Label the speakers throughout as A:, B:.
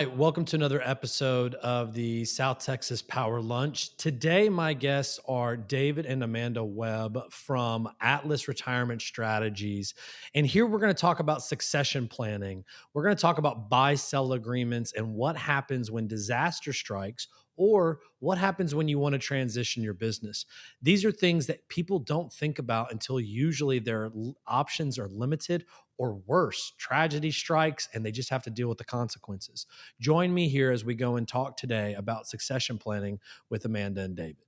A: Hey, welcome to another episode of the South Texas Power Lunch. Today, my guests are David and Amanda Webb from Atlas Retirement Strategies. And here we're going to talk about succession planning. We're going to talk about buy sell agreements and what happens when disaster strikes or what happens when you want to transition your business. These are things that people don't think about until usually their options are limited or worse, tragedy strikes and they just have to deal with the consequences. Join me here as we go and talk today about succession planning with Amanda and David.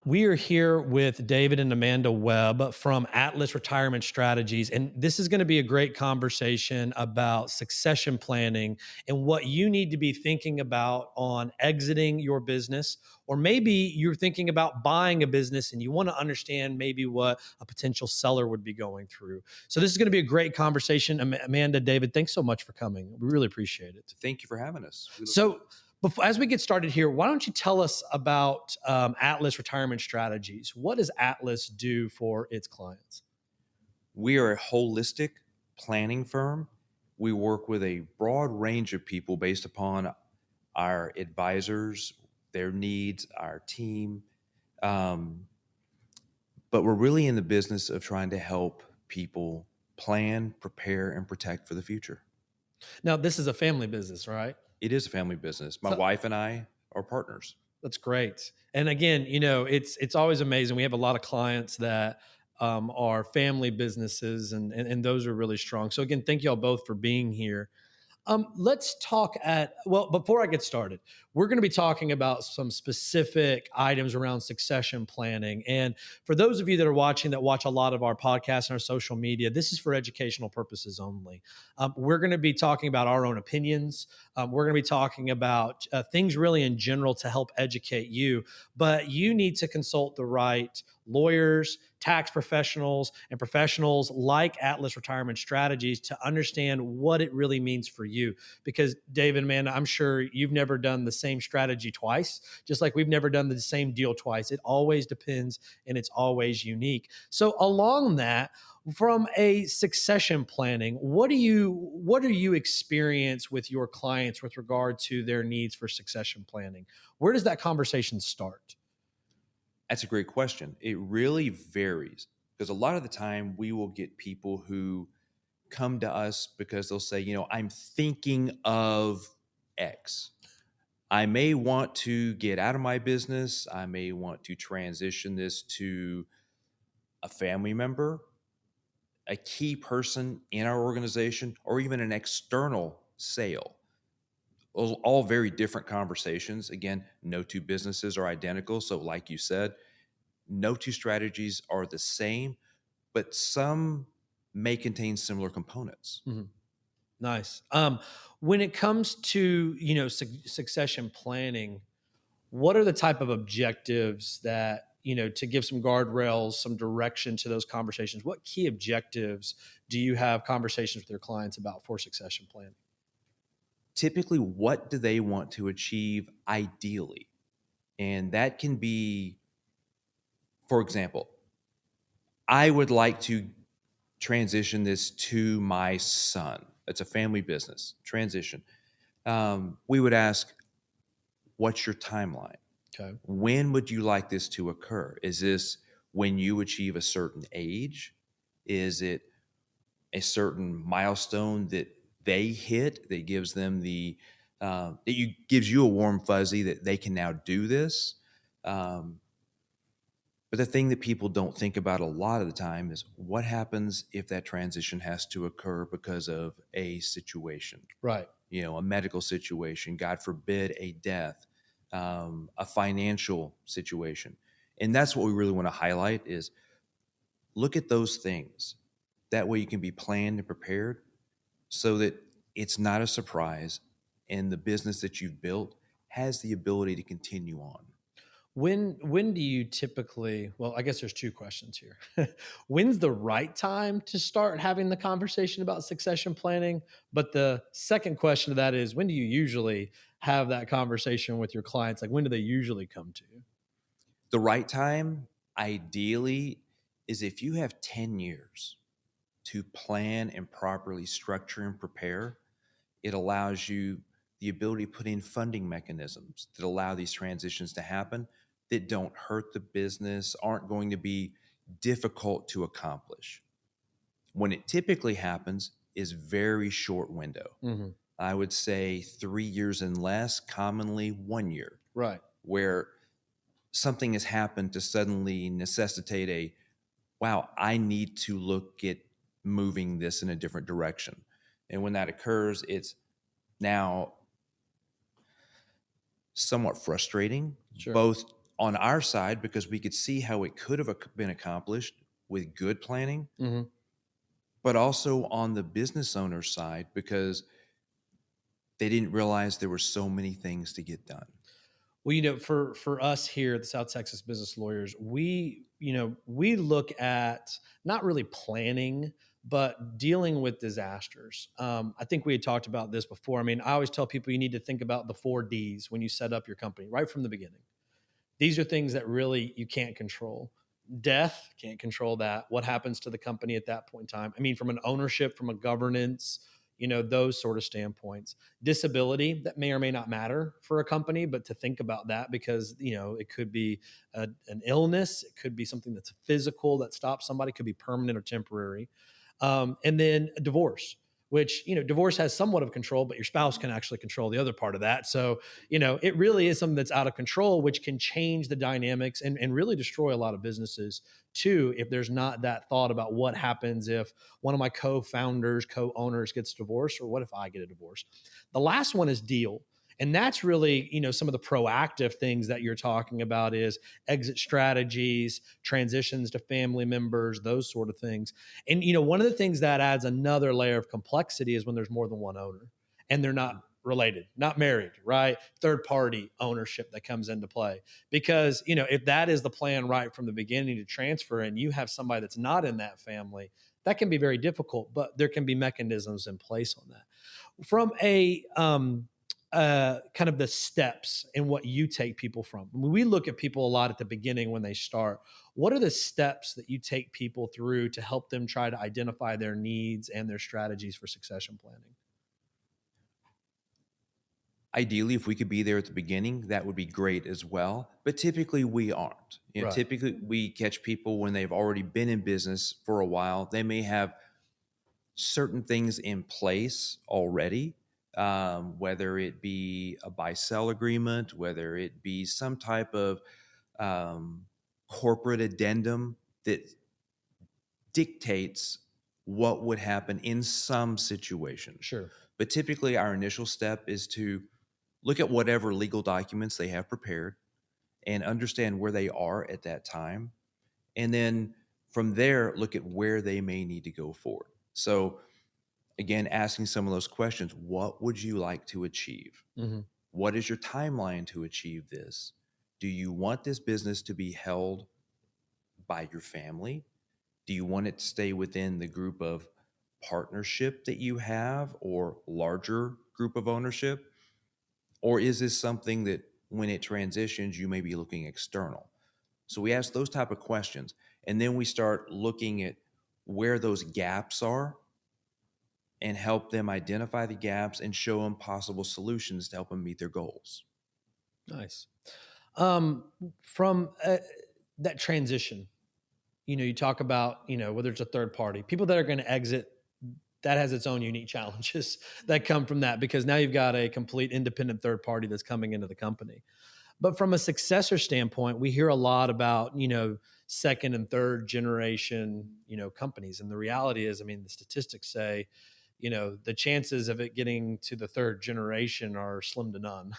A: We are here with David and Amanda Webb from Atlas Retirement Strategies. And this is going to be a great conversation about succession planning and what you need to be thinking about on exiting your business. Or maybe you're thinking about buying a business and you want to understand maybe what a potential seller would be going through. So, this is going to be a great conversation. Amanda, David, thanks so much for coming. We really appreciate it.
B: Thank you for having us. We look
A: So, before, as we get started here, why don't you tell us about Atlas Retirement Strategies? What does Atlas do for its clients?
B: We are a holistic planning firm. We work with a broad range of people based upon our advisors, their needs, our team. Um, but we're really in the business of trying to help people plan, prepare, and protect for the future.
A: Now, this is a family business, right?
B: It is a family business. My
A: So
B: wife and I are partners.
A: that's great. And again, it's always amazing. We have a lot of clients that are family businesses, and those are really strong. So again, thank you all both for being here. Let's talk before I get started, we're going to be talking about some specific items around succession planning. And for those of you that are watching, that watch a lot of our podcasts and our social media, this is for educational purposes only. We're going to be talking about our own opinions. We're going to be talking about things really in general to help educate you, but you need to consult the right lawyers, tax professionals, and professionals like Atlas Retirement Strategies to understand what it really means for you. Because David and Amanda, I'm sure you've never done the same strategy twice, just like we've never done the same deal twice. It always depends and it's always unique. So along that, from a succession planning, what do you experience with your clients with regard to their needs for succession planning? Where does that conversation start?
B: That's a great question. It really varies because a lot of the time we will get people who come to us because they'll say, I'm thinking of X. I may want to get out of my business. I may want to transition this to a family member, a key person in our organization, or even an external sale. All very different conversations. Again, no two businesses are identical. So, like you said, no two strategies are the same, but some may contain similar components.
A: Mhm. Nice. When it comes to succession planning, what are the type of objectives that to give some guardrails, some direction to those conversations? What key objectives do you have conversations with your clients about for succession planning?
B: Typically, what do they want to achieve ideally? And that can be, for example, I would like to transition this to my son. It's a family business transition. We would ask, what's your timeline?
A: Okay.
B: When would you like this to occur? Is this when you achieve a certain age? Is it a certain milestone that they hit that gives them gives you a warm fuzzy that they can now do this? Um, but the thing that people don't think about a lot of the time is what happens if that transition has to occur because of a situation,
A: Right.
B: a medical situation, God forbid, a death, a financial situation. And that's what we really want to highlight is look at those things. That way you can be planned and prepared so that it's not a surprise and the business that you've built has the ability to continue on.
A: When do you typically, well, I guess there's two questions here. When's the right time to start having the conversation about succession planning? But the second question to that is when do you usually have that conversation with your clients? Like when do they usually come to you?
B: The right time, ideally, is if you have 10 years to plan and properly structure and prepare, it allows you the ability to put in funding mechanisms that allow these transitions to happen that don't hurt the business, aren't going to be difficult to accomplish. When it typically happens is very short window.
A: Hmm.
B: I would say 3 years and less, commonly 1 year,
A: Right.
B: where something has happened to suddenly necessitate wow, I need to look at moving this in a different direction. And when that occurs, it's now somewhat frustrating,
A: Sure.
B: both on our side because we could see how it could have been accomplished with good planning,
A: Hmm.
B: but also on the business owner's side because they didn't realize there were so many things to get done.
A: Well, for us here at the South Texas Business Lawyers, we look at not really planning, but dealing with disasters. I think we had talked about this before. I mean, I always tell people you need to think about the 4 Ds when you set up your company right from the beginning. These are things that really you can't control. Death, can't control that. What happens to the company at that point in time? I mean, from an ownership, from a governance, those sort of standpoints. Disability, that may or may not matter for a company, but to think about that because, it could be an illness, it could be something that's physical that stops somebody, it could be permanent or temporary. And then a divorce, which, divorce has somewhat of control, but your spouse can actually control the other part of that. So, it really is something that's out of control, which can change the dynamics and really destroy a lot of businesses too, if there's not that thought about what happens if one of my co-founders, co-owners gets divorced, or what if I get a divorce. The last one is deal. And that's really, some of the proactive things that you're talking about is exit strategies, transitions to family members, those sort of things. And one of the things that adds another layer of complexity is when there's more than one owner and they're not related, not married, right? Third party ownership that comes into play. Because, if that is the plan right from the beginning to transfer and you have somebody that's not in that family, that can be very difficult, but there can be mechanisms in place on that. From a kind of the steps and what you take people from. I mean, we look at people a lot at the beginning when they start. What are the steps that you take people through to help them try to identify their needs and their strategies for succession planning?
B: Ideally, if we could be there at the beginning, that would be great as well. But typically, we aren't.
A: Right.
B: Typically, we catch people when they've already been in business for a while. They may have certain things in place already, whether it be a buy sell agreement, whether it be some type of um, corporate addendum that dictates what would happen in some situations.
A: Sure.
B: But typically, our initial step is to look at whatever legal documents they have prepared and understand where they are at that time. And then from there, look at where they may need to go forward. So, again, asking some of those questions: what would you like to achieve?
A: Hmm.
B: What is your timeline to achieve this? Do you want this business to be held by your family? Do you want it to stay within the group of partnership that you have or larger group of ownership? Or is this something that when it transitions, you may be looking external? So we ask those type of questions, and then we start looking at where those gaps are and help them identify the gaps and show them possible solutions to help them meet their goals.
A: Nice. From that transition, you talk about, whether it's a third party, people that are going to exit, that has its own unique challenges that come from that because now you've got a complete independent third party that's coming into the company. But from a successor standpoint, we hear a lot about, second and third generation, companies. And the reality is, I mean, the statistics say, the chances of it getting to the third generation are slim to none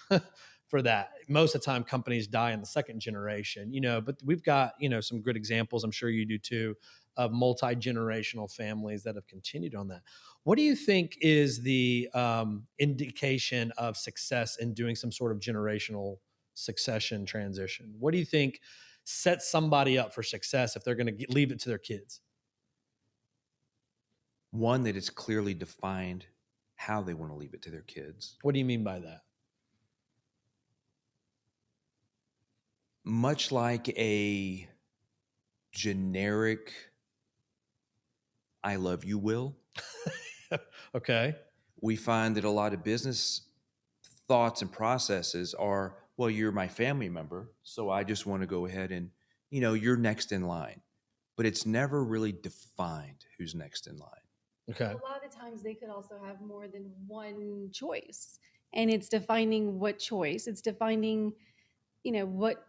A: for that. Most of the time, companies die in the second generation, but we've got, some good examples. I'm sure you do too, of multi generational families that have continued on that. What do you think is the indication of success in doing some sort of generational succession transition? What do you think sets somebody up for success if they're going to leave it to their kids?
B: One, that it's clearly defined how they want to leave it to their kids.
A: What do you mean by that?
B: Much like a generic I love you will,
A: Okay.
B: we find that a lot of business thoughts and processes are, well, you're my family member, so I just want to go ahead and, you're next in line. But it's never really defined who's next in line.
A: Okay.
C: A lot of times they could also have more than one choice. And it's defining what choice, it's defining, what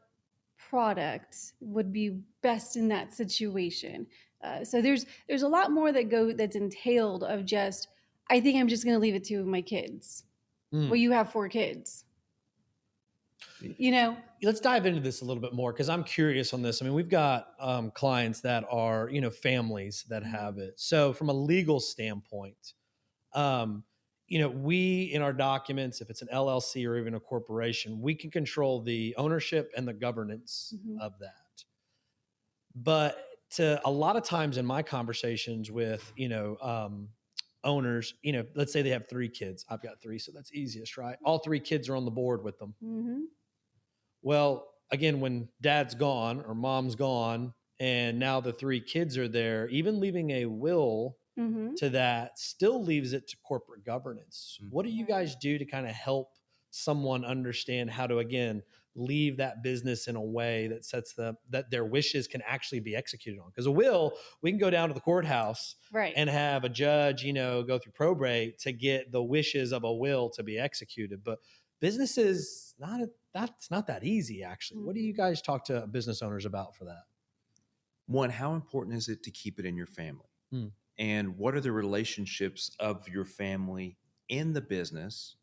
C: product would be best in that situation. So there's a lot more that's entailed of just, I think I'm just going to leave it to my kids. Well, you have 4 kids.
A: Let's dive into this a little bit more because I'm curious on this. I mean, we've got clients that are, families that have it. So, from a legal standpoint, we in our documents, if it's an LLC or even a corporation, we can control the ownership and the governance of that. But to a lot of times in my conversations with, owners, let's say they have 3 kids. I've got 3, so that's easiest, right? All 3 kids are on the board with them. Well, again, when dad's gone or mom's gone, and now the 3 kids are there, even leaving a will to that still leaves it to corporate governance. What do you guys do to kind of help someone understand how to, again, leave that business in a way that that their wishes can actually be executed on? Because a will, we can go down to the courthouse and have a judge, go through probate to get the wishes of a will to be executed. But businesses, that's not that easy, actually. What do you guys talk to business owners about for that?
B: One, how important is it to keep it in your family? And what are the relationships of your family in the business?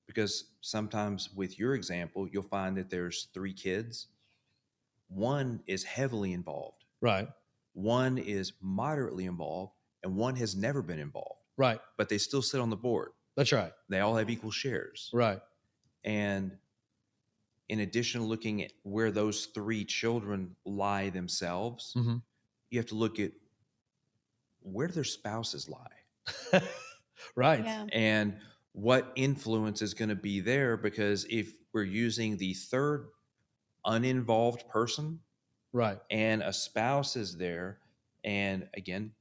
B: Because sometimes with your example, you'll find that there's 3 kids. One is heavily involved.
A: Right.
B: One is moderately involved, and one has never been involved.
A: Right.
B: But they still sit on the board.
A: That's right.
B: They all have equal shares.
A: Right.
B: And in addition to looking at where those 3 children lie themselves, you have to look at where do their spouses lie.
A: Right.
C: Yeah.
B: And what influence is going to be there, because if we're using the third uninvolved person,
A: right,
B: and a spouse is there, and again,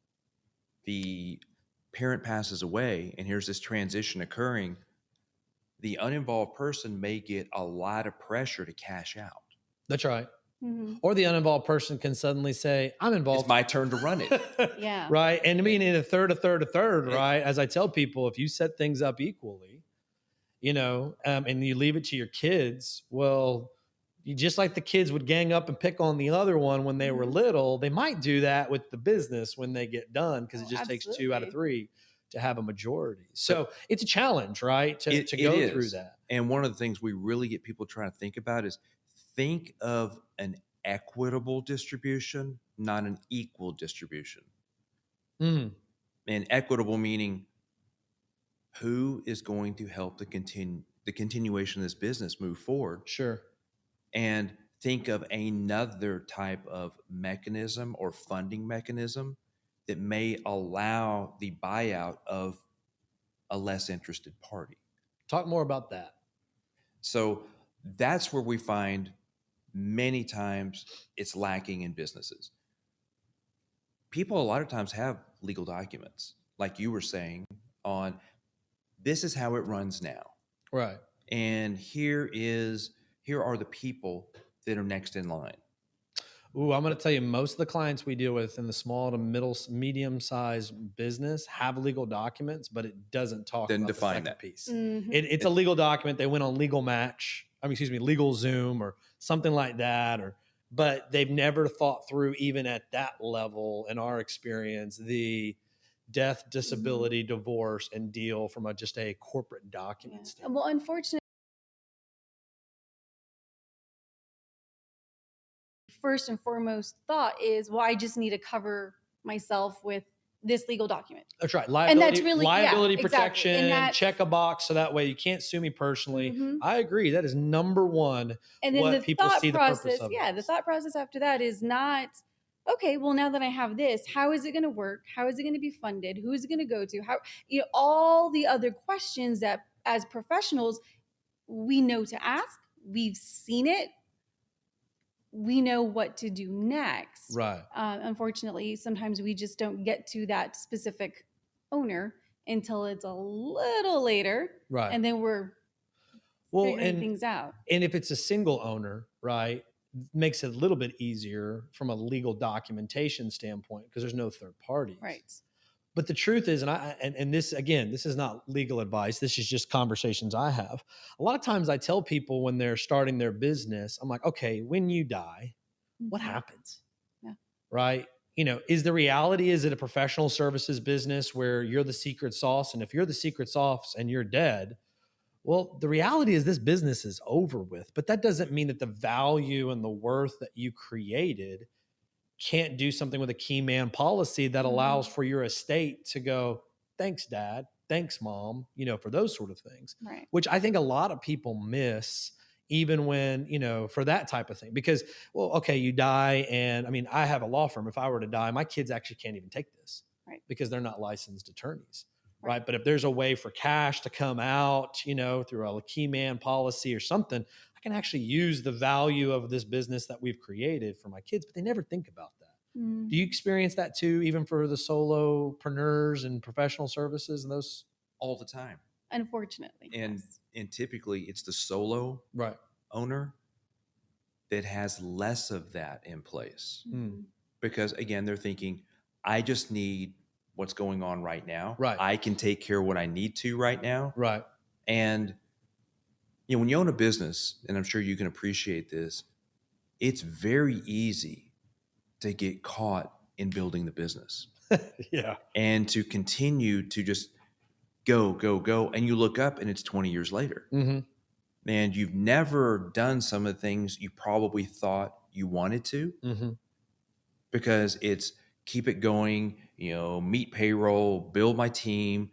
B: the parent passes away, and here's this transition occurring, the uninvolved person may get a lot of pressure to cash out.
A: That's right. Or the uninvolved person can suddenly say, I'm involved.
B: It's my turn to run it.
C: Yeah.
A: Right. And I mean, in a third, right? As I tell people, if you set things up equally, and you leave it to your kids, well, you just like the kids would gang up and pick on the other one when they were little, they might do that with the business when they get done, because it just takes 2 out of 3 to have a majority. So it's a challenge, right? To go through that.
B: And one of the things we really get people trying to think about is think of an equitable distribution, not an equal distribution. And equitable meaning who is going to help the continuation of this business move forward.
A: Sure.
B: And think of another type of mechanism or funding mechanism that may allow the buyout of a less interested party.
A: Talk more about that.
B: So that's where we find many times it's lacking in businesses. People a lot of times have legal documents, like you were saying, on this is how it runs now.
A: Right.
B: And here are the people that are next in line.
A: Ooh, I'm going to tell you, most of the clients we deal with in the small to medium-sized business have legal documents, but it doesn't talk about the second piece. It's a legal document. They went on Legal Zoom or something like that, but they've never thought through, even at that level, in our experience, the death, disability, divorce, and deal from just a corporate document standpoint.
C: Well, unfortunately, first and foremost thought is, well, I just need to cover myself with this legal document.
A: That's right. Liability protection,
C: exactly.
A: check a box so that way you can't sue me personally. I agree. That is number one.
C: And then
A: what people see the purpose of.
C: Yeah, the thought process after that is not, okay, well, now that I have this, how is it going to work? How is it going to be funded? Who is it going to go to? How, all the other questions that as professionals, we know to ask. We've seen it. We know what to do next.
A: Right.
C: Unfortunately, sometimes we just don't get to that specific owner until it's a little later.
A: Right.
C: And then we're
A: Well,
C: figuring things out.
A: and if it's a single owner, right, makes it a little bit easier from a legal documentation standpoint because there's no third parties.
C: Right.
A: But the truth is, and this again, this is not legal advice. This is just conversations I have. A lot of times I tell people when they're starting their business, I'm like, okay, when you die, what
C: Mhm.
A: happens?
C: Yeah.
A: Right? Is the reality, is it a professional services business where you're the secret sauce? And if you're the secret sauce and you're dead, well, the reality is this business is over with. But that doesn't mean that the value and the worth that you created can't do something with a key man policy that allows
C: Mhm.
A: for your estate to go, thanks, dad. Thanks, mom, for those sort of things,
C: Right.
A: which I think a lot of people miss, even when, for that type of thing. Because, well, okay, you die. And I mean, I have a law firm. If I were to die, my kids actually can't even take this
C: Right.
A: because they're not licensed attorneys.
C: Right.
A: Right. But if there's a way for cash to come out, through a key man policy or something, I can actually use the value of this business that we've created for my kids, but they never think about that. Do you
C: Mm.
A: experience that too, even for the solopreneurs and professional services and those?
B: all the time.
C: Unfortunately,
B: And
C: yes.
B: and typically it's the solo
A: Right.
B: owner that has less of that in place
C: Mhm.
B: because again they're thinking I just need what's going on right now.
A: Right.
B: I can take care of what I need to right now.
A: Right.
B: And when you own a business, and I'm sure you can appreciate this, it's very easy to get caught in building the business
A: Yeah.
B: and to continue to just go, go, go. And you look up and it's 20 years later.
A: Mm-hmm.
B: And you've never done some of the things you probably thought you wanted to
A: Mm-hmm.
B: because it's keep it going, meet payroll, build my team,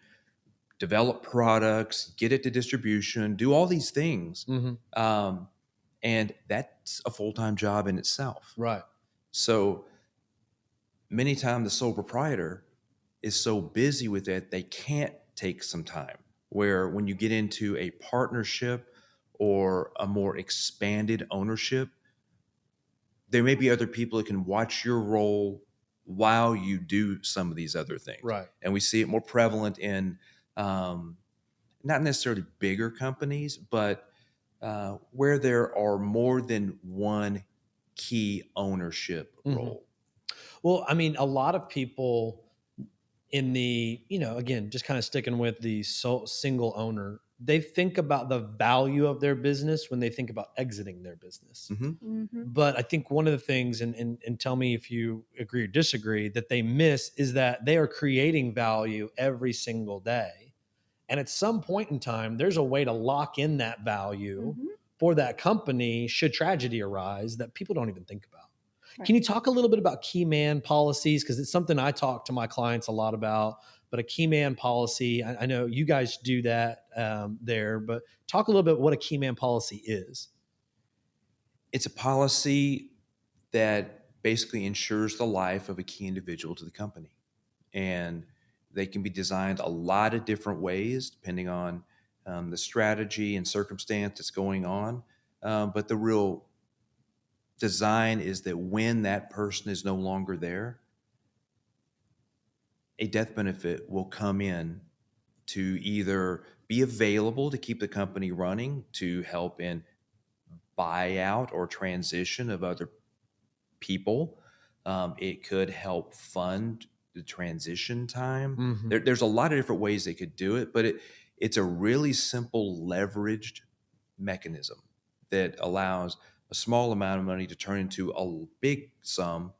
B: develop products, get it to distribution, do all these things.
A: Mm-hmm.
B: Um, and that's a full-time job in itself.
A: Right.
B: So many times the sole proprietor is so busy with it, they can't take some time. Where when you get into a partnership or a more expanded ownership, there may be other people that can watch your role while you do some of these other things.
A: Right.
B: And we see it more prevalent in not necessarily bigger companies, but where there are more than one key ownership
A: Mm-hmm.
B: role.
A: Well, I mean, a lot of people in the, again, just kind of sticking with the single owner, they think about the value of their business when they think about exiting their business.
B: Mm-hmm.
C: Mhm.
A: But I think one of the things, and tell me if you agree or disagree, that they miss is that they are creating value every single day. And at some point in time, there's a way to lock in that value
C: Mhm.
A: for that company should tragedy arise that people don't even think about. Can
C: Right.
A: you talk a little bit about key man policies? Because it's something I talk to my clients a lot about. But a key man policy, I know you guys do that there, but talk a little bit what a key man policy is.
B: It's a policy that basically ensures the life of a key individual to the company. And they can be designed a lot of different ways depending on the strategy and circumstance that's going on. But the real design is that when that person is no longer there, a death benefit will come in to either be available to keep the company running, to help in buyout or transition of other people. It could help fund the transition time.
A: Mm-hmm.
B: There's a lot of different ways they could do it, but it's a really simple leveraged mechanism that allows a small amount of money to turn into a big sum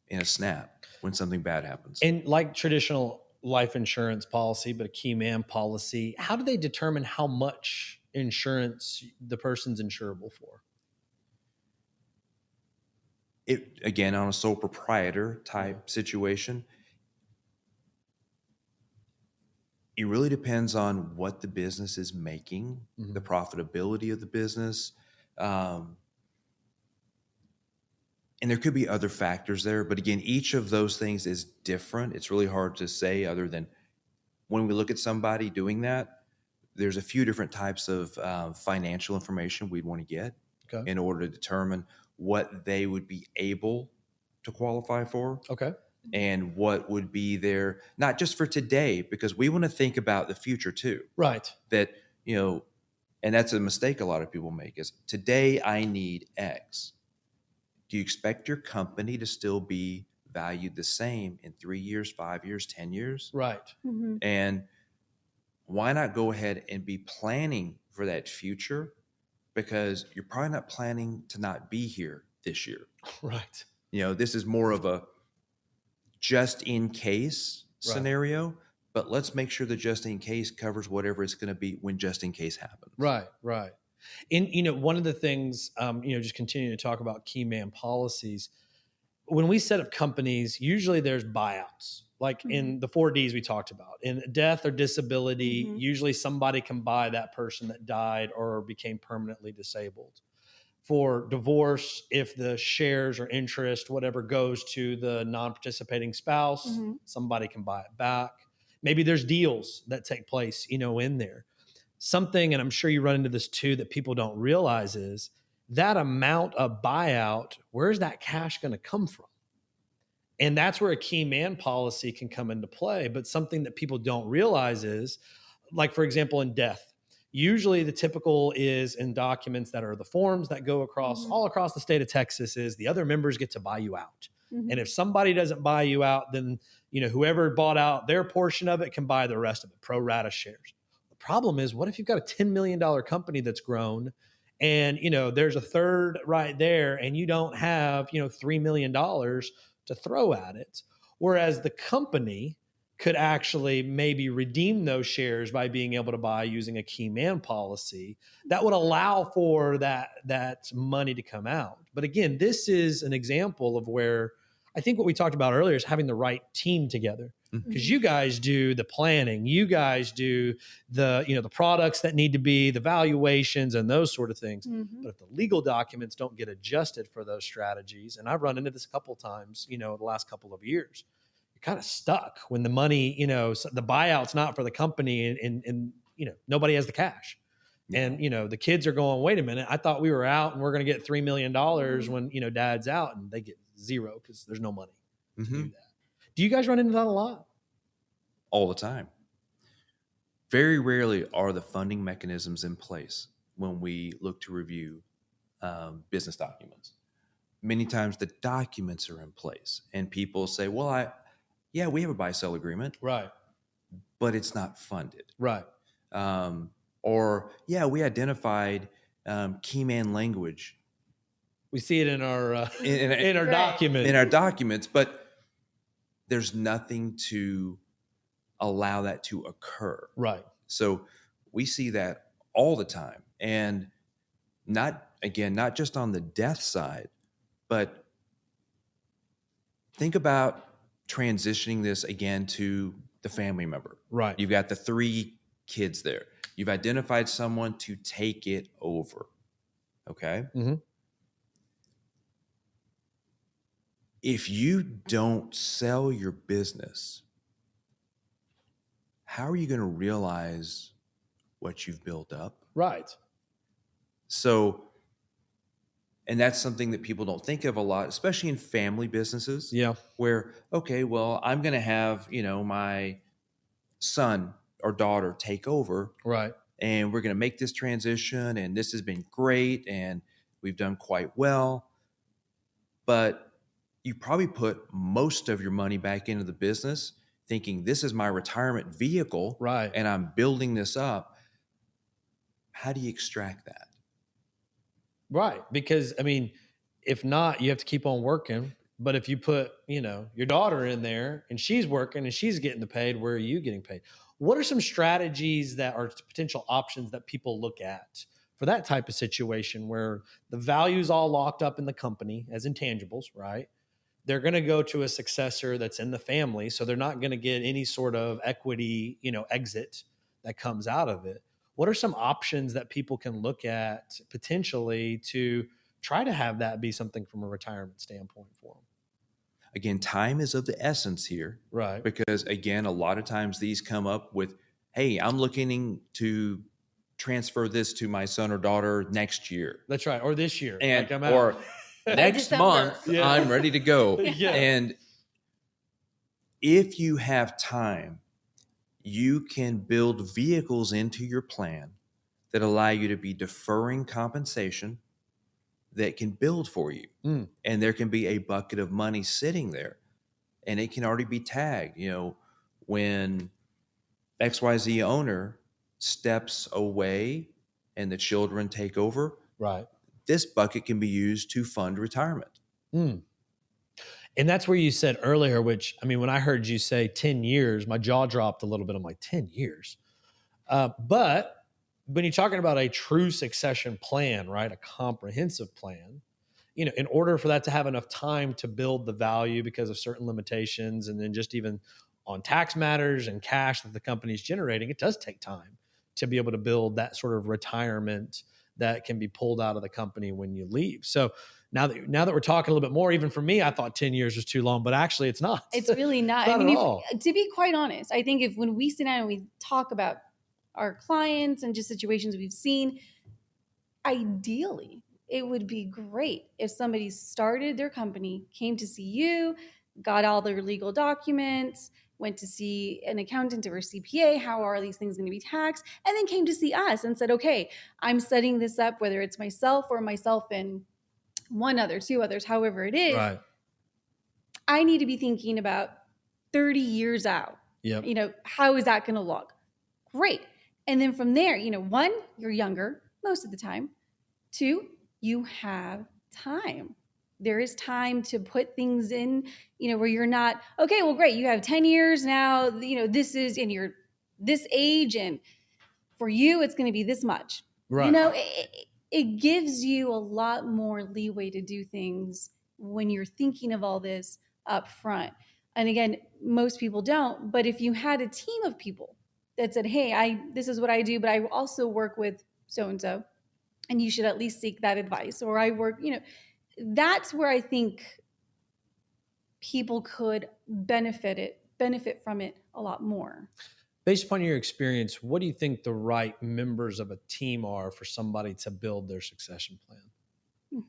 B: in a snap when something bad happens.
A: And like traditional life insurance policy, but a key man policy, how do they determine how much insurance the person's insurable for?
B: It again on a sole proprietor
A: Yeah.
B: type situation, it really depends on what the business is making, the
A: Mhm.
B: profitability of the business. Um, and there could be other factors there, but again, each of those things is different. It's really hard to say, other than when we look at somebody doing that, there's a few different types of financial information we'd want to get
A: Okay.
B: in order to determine what they would be able to qualify for
A: Okay.
B: and what would be there, not just for today, because we want to think about the future too.
A: Right.
B: That, you know, And that's a mistake a lot of people make is today I need X. Do you expect your company to still be valued the same in 3 years, 5 years, 10 years?
A: Right.
C: Mm-hmm.
B: And why not go ahead and be planning for that future? Because you're probably not planning to not be here this year.
A: Right.
B: This is more of a just in case
A: Right.
B: scenario, but let's make sure the just in case covers whatever it's going to be when just in case happens.
A: Right. Right. And one of the things, just continuing to talk about key man policies. When we set up companies, usually there's buyouts, like in the 4Ds we talked about. In death or disability, usually somebody can buy that person that died or became permanently disabled. For divorce, if the shares or interest, whatever, goes to the non-participating spouse, somebody can buy it back. Maybe there's deals that take place, in there. Something, and I'm sure you run into this too, that people don't realize is that amount of buyout, where's that cash going to come from? And that's where a key man policy can come into play. But something that people don't realize is, like, for example, in death, usually the typical is in documents that are the forms that go across all across the state of Texas is the other members get to buy you out. And if somebody doesn't buy you out, then, whoever bought out their portion of it can buy the rest of it, pro rata shares. The problem is, what if you've got a $10 million company that's grown and, there's a third right there and you don't have, $3 million to throw at it. Whereas the company could actually maybe redeem those shares by being able to buy using a key man policy that would allow for that money to come out. But again, this is an example of where I think what we talked about earlier is having the right team together. Because you guys do the planning, you guys do the products that need to be, the valuations and those sort of things. But if the legal documents don't get adjusted for those strategies, and I've run into this a couple of times, the last couple of years, you're kind of stuck when the money, the buyout's not for the company and nobody has the cash. And, the kids are going, wait a minute, I thought we were out and we're going to get $3 million when, dad's out, and they get zero because there's no money to do that. Do you guys run into that a lot?
B: All the time. Very rarely are the funding mechanisms in place when we look to review business documents. Many times the documents are in place and people say, well, we have a buy-sell agreement.
A: Right.
B: But it's not funded.
A: Right.
B: We identified key man language.
A: We see it in our in our
C: Right.
A: documents.
B: In our documents, but there's nothing to allow that to occur.
A: Right.
B: So we see that all the time. And not just on the death side, but think about transitioning this again to the family member.
A: Right.
B: You've got the 3 kids there. You've identified someone to take it over. Okay. If you don't sell your business, how are you going to realize what you've built up?
A: Right.
B: So, and that's something that people don't think of a lot, especially in family businesses.
A: Yeah.
B: Where, okay, well, I'm going to have, my son or daughter take over.
A: Right.
B: And we're going to make this transition, and this has been great, and we've done quite well. But you probably put most of your money back into the business thinking this is my retirement vehicle,
A: right?
B: And I'm building this up. How do you extract that?
A: Right. Because if not, you have to keep on working. But if you put, your daughter in there and she's working and she's getting paid, where are you getting paid? What are some strategies that are potential options that people look at for that type of situation where the value's all locked up in the company as intangibles, right? They're going to go to a successor that's in the family. So they're not going to get any sort of equity, exit that comes out of it. What are some options that people can look at potentially to try to have that be something from a retirement standpoint for them?
B: Again, time is of the essence here.
A: Right.
B: Because again, a lot of times these come up with, hey, I'm looking to transfer this to my son or daughter next year.
A: That's right. Or this year.
B: And,
A: like
B: or next month,
A: yeah.
B: I'm ready to go.
A: Yeah.
B: And if you have time, you can build vehicles into your plan that allow you to be deferring compensation that can build for you.
A: Mm,
B: And there can be a bucket of money sitting there, and it can already be tagged. When XYZ owner steps away and the children take over,
A: right.
B: this bucket can be used to fund retirement.
A: Mm. And that's where you said earlier, which, I mean, when I heard you say 10 years, my jaw dropped a little bit. I'm like, 10 years. But when you're talking about a true succession plan, right, a comprehensive plan, in order for that to have enough time to build the value because of certain limitations, and then just even on tax matters and cash that the company is generating, it does take time to be able to build that sort of retirement that can be pulled out of the company when you leave. So now that we're talking a little bit more, even for me, I thought 10 years was too long, but actually it's not.
C: It's really
A: It's
C: not. I
A: not
C: mean,
A: at
C: if
A: all.
C: to be quite honest, I think if when we sit down and we talk about our clients and just situations we've seen, ideally, it would be great if somebody started their company, came to see you, got all their legal documents, went to see an accountant or a CPA, how are these things going to be taxed, and then came to see us and said, okay, I'm setting this up, whether it's myself or myself and one other, two others, however it is,
A: Right.
C: I need to be thinking about 30 years out.
A: Yep.
C: How is that going to look? Great. And then from there, one, you're younger most of the time. Two, you have time. There is time to put things in, where you're not, okay, well, great. You have 10 years now, this is in your this age, and for you, it's going to be this much.
A: Right.
C: It gives you a lot more leeway to do things when you're thinking of all this up front. And again, most people don't. But if you had a team of people that said, hey, this is what I do, but I also work with so and so, and you should at least seek that advice. Or I work, that's where I think people could benefit from it a lot more.
A: Based upon your experience, what do you think the right members of a team are for somebody to build their succession plan?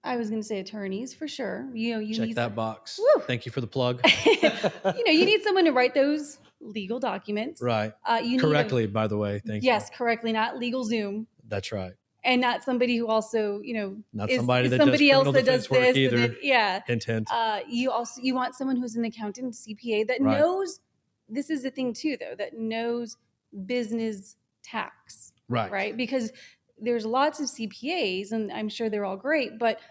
C: I was going to say attorneys for sure. You
A: Check
C: need
A: that box.
C: Woo!
A: Thank you for the plug.
C: You need someone to write those legal documents.
A: Right.
C: You
A: Correctly,
C: need
A: by the way. Thank you.
C: yes, correctly, not legal Zoom,
A: That's right.
C: and not somebody who also
A: Not
C: is
A: somebody that does
C: somebody else
A: criminal
C: that does
A: defense work
C: this.
A: either.
C: And then, yeah.
A: Hint, hint.
C: You want someone who's an accountant, CPA that
A: Right.
C: knows. This is the thing too, though, that knows business tax.
A: Right.
C: Right. Because there's lots of CPAs, and I'm sure they're all great, but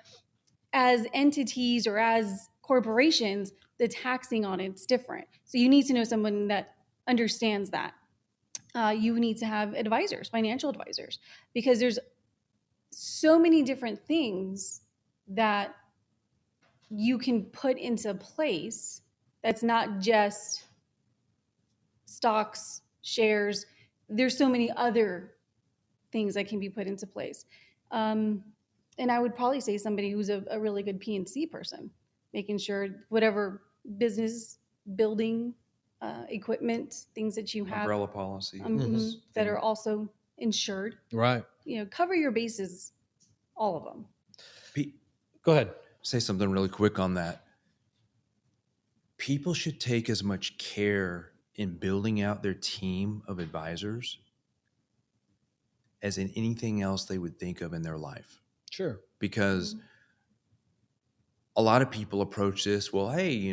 C: as entities or as corporations, the taxing on it's different. So you need to know someone that understands that. You need to have advisors, financial advisors, because there's so many different things that you can put into place that's not just stocks, shares. There's so many other things that can be put into place. And I would probably say somebody who's a really good P&C person, making sure whatever business building, equipment, things that you have,
B: Umbrella policy.
C: that are also insured.
A: Right.
C: Cover your bases, all of them.
A: Go ahead.
B: Say something really quick on that. People should take as much care in building out their team of advisors as in anything else they would think of in their life.
A: Sure.
B: Because a lot of people approach this, well, hey,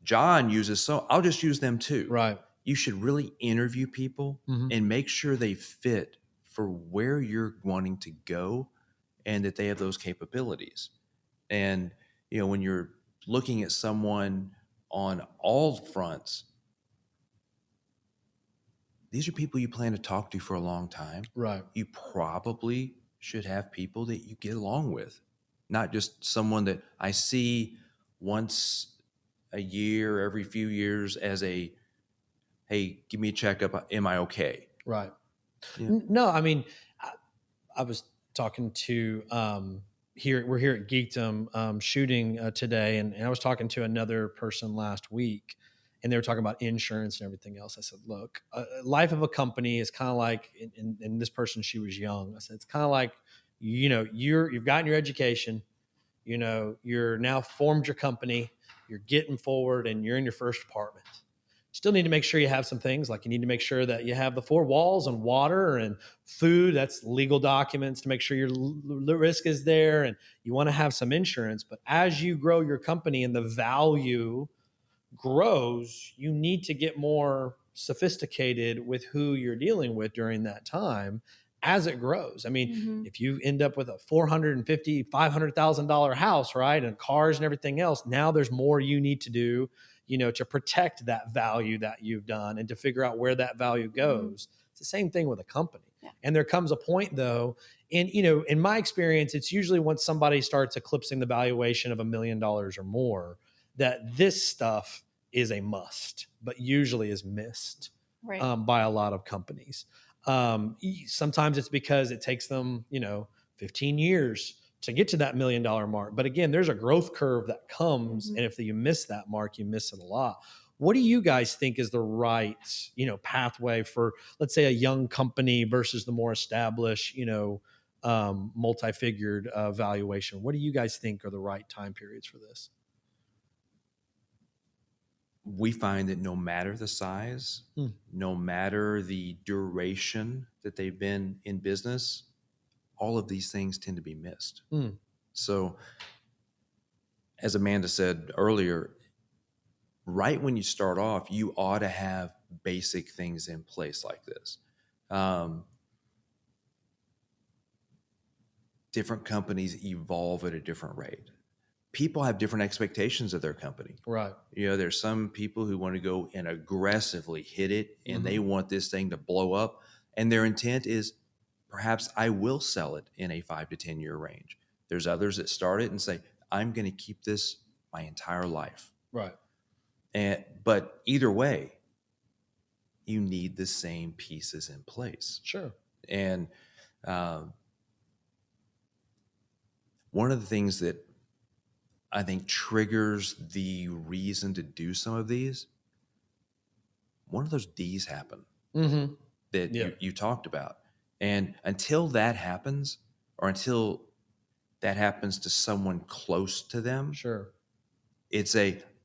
B: John uses so I'll just use them too.
A: Right.
B: You should really interview people and make sure they fit for where you're wanting to go and that they have those capabilities. And, when you're looking at someone on all fronts, these are people you plan to talk to for a long time.
A: Right.
B: You probably should have people that you get along with, not just someone that I see once a year, every few years as a, hey, give me a checkup. Am I okay?
A: Right.
B: Yeah.
A: No, I mean, I was talking to we're here at Geekdom shooting today, and I was talking to another person last week, and they were talking about insurance and everything else. I said, look, life of a company is kind of like, and this person, she was young. I said, it's kind of like, you've gotten your education, you're now formed your company, you're getting forward, and you're in your first apartment. Still need to make sure you have some things like you need to make sure that you have the four walls and water and food. That's legal documents to make sure your risk is there, and you want to have some insurance. But as you grow your company and the value grows, you need to get more sophisticated with who you're dealing with during that time as it grows. I mean, if you end up with a $450,000, $500,000 house, right, and cars and everything else, now there's more you need to do, to protect that value that you've done and to figure out where that value goes. It's the same thing with a company.
C: Yeah.
A: And there comes a point though, and in my experience, it's usually once somebody starts eclipsing the valuation of $1 million or more that this stuff is a must, but usually is missed
C: Right.
A: by a lot of companies. Sometimes it's because it takes them, 15 years to get to that $1 million mark. But again, there's a growth curve that comes. And if you miss that mark, you miss it a lot. What do you guys think is the right, pathway for, let's say, a young company versus the more established, multi-figured valuation? What do you guys think are the right time periods for this?
B: We find that no matter the size, no matter the duration that they've been in business, all of these things tend to be missed. So, as Amanda said earlier, right when you start off, you ought to have basic things in place like this. Different companies evolve at a different rate. People have different expectations of their company.
A: Right.
B: There's some people who want to go and aggressively hit it and they want this thing to blow up. And their intent is perhaps I will sell it in a 5 to 10 year range. There's others that start it and say, I'm going to keep this my entire life.
A: Right.
B: But either way, you need the same pieces in place.
A: Sure.
B: And one of the things that I think triggers the reason to do some of these, one of those D's happen that you talked about. And until that happens, or until that happens to someone close to them,
A: sure,
B: it's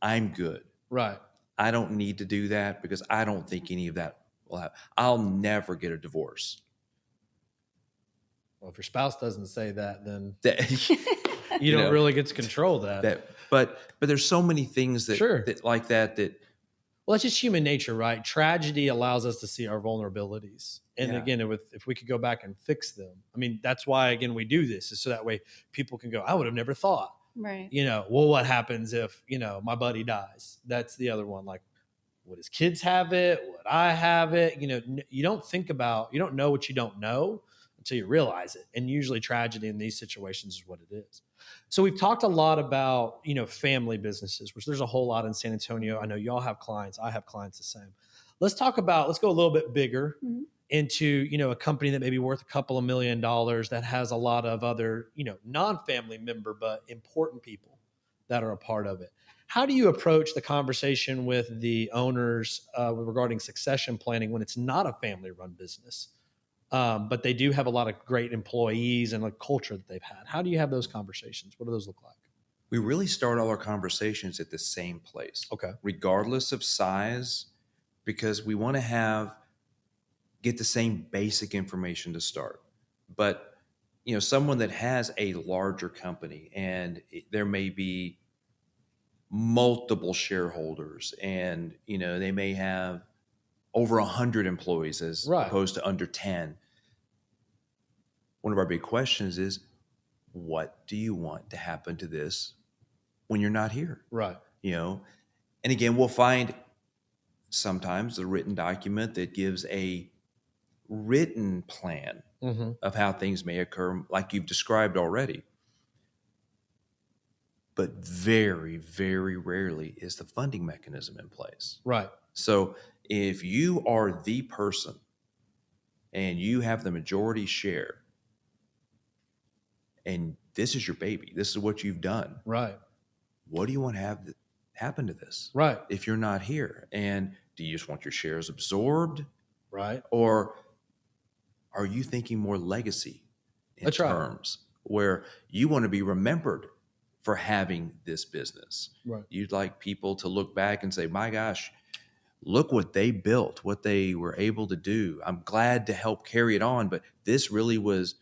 B: I'm good.
A: Right.
B: I don't need to do that because I don't think any of that will happen. I'll never get a divorce.
A: Well, if your spouse doesn't say that, then
B: That,
A: you don't really get to control that.
B: But there's so many things that,
A: sure,
B: that like that.
A: Well, it's just human nature, right? Tragedy allows us to see our vulnerabilities. And again, if we could go back and fix them, I mean, that's why, again, we do this, is so that way people can go, I would have never thought.
C: Right.
A: Well, what happens if, my buddy dies? That's the other one. Like, would his kids have it? Would I have it? You don't know what you don't know until you realize it. And usually tragedy in these situations is what it is. So we've talked a lot about, family businesses, which there's a whole lot in San Antonio. I know y'all have clients. I have clients the same. Let's go a little bit bigger into, a company that may be worth a couple of $1 million that has a lot of other, non-family member, but important people that are a part of it. How do you approach the conversation with the owners regarding succession planning when it's not a family-run business? But they do have a lot of great employees and a culture that they've had. How do you have those conversations? What do those look like?
B: We really start all our conversations at the same place.
A: Okay.
B: Regardless of size, because we want to get the same basic information to start. But, someone that has a larger company and there may be multiple shareholders and, they may have over 100 employees as opposed to under 10. One of our big questions is, what do you want to happen to this when you're not here?
A: Right.
B: And again, we'll find sometimes a written document that gives a written plan of how things may occur, like you've described already. But very, very rarely is the funding mechanism in place.
A: Right.
B: So if you are the person and you have the majority share, and this is your baby, this is what you've done.
A: Right.
B: What do you want to have happen to this?
A: Right.
B: If you're not here, and do you just want your shares absorbed?
A: Right.
B: Or are you thinking more legacy in terms where you want to be remembered for having this business?
A: Right.
B: You'd like people to look back and say, my gosh, look what they built, what they were able to do. I'm glad to help carry it on, but this really was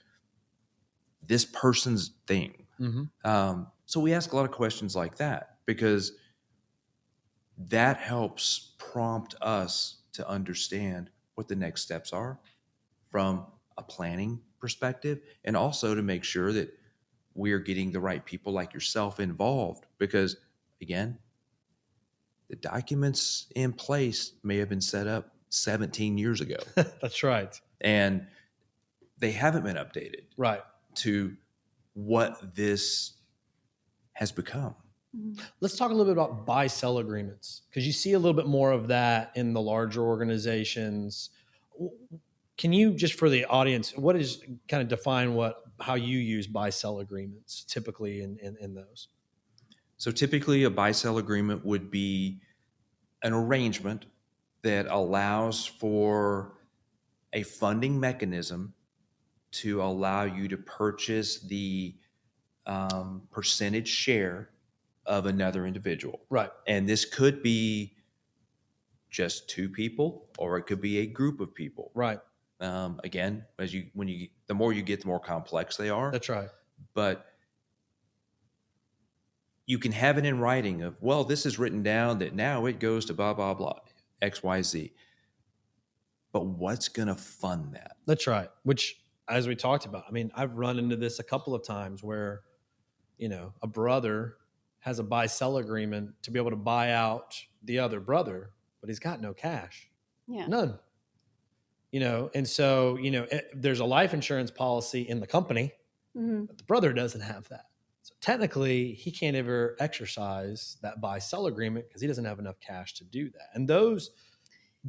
B: this person's thing.
A: Mm-hmm.
B: So we ask a lot of questions like that because that helps prompt us to understand what the next steps are from a planning perspective, and also to make sure that we're getting the right people like yourself involved. Because again, the documents in place may have been set up 17 years ago
A: That's right.
B: and they haven't been updated
A: Right.
B: to what this has become.
C: Mhm.
A: Let's talk a little bit about buy sell agreements because you see a little bit more of that in the larger organizations. Can you, just for the audience, what is kind of define how you use buy sell agreements typically in those?
B: So typically, a buy sell agreement would be an arrangement that allows for a funding mechanism to allow you to purchase the percentage share of another individual.
A: Right.
B: And this could be just two people, or it could be a group of people.
A: Right.
B: Again, the more you get, the more complex they are.
A: That's right.
B: But you can have it in writing of, well, this is written down that now it goes to blah, blah, blah, X, Y, Z. But what's going to fund that?
A: That's right. Which, as we talked about, I mean, I've run into this a couple of times where, a brother has a buy sell agreement to be able to buy out the other brother, but he's got no cash.
C: Yeah.
A: None. And so, there's a life insurance policy in the company,
C: Mm-hmm.
A: but the brother doesn't have that. So technically, he can't ever exercise that buy sell agreement because he doesn't have enough cash to do that. And those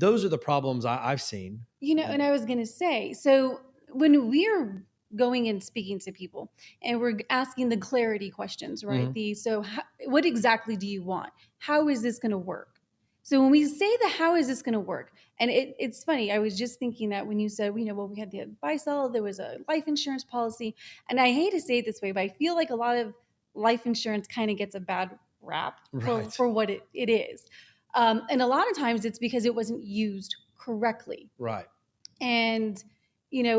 A: are the problems I've seen.
C: And I was going to say, so when we're going and speaking to people and we're asking the clarity questions, right?
A: Mhm.
C: What exactly do you want? How is this going to work? So when we say how is this going to work? And it's funny. I was just thinking that when you said, we had the buy sell, there was a life insurance policy. And I hate to say it this way, but I feel like a lot of life insurance kind of gets a bad rap
A: Right.
C: for what it is. And a lot of times it's because it wasn't used correctly.
A: Right.
C: And,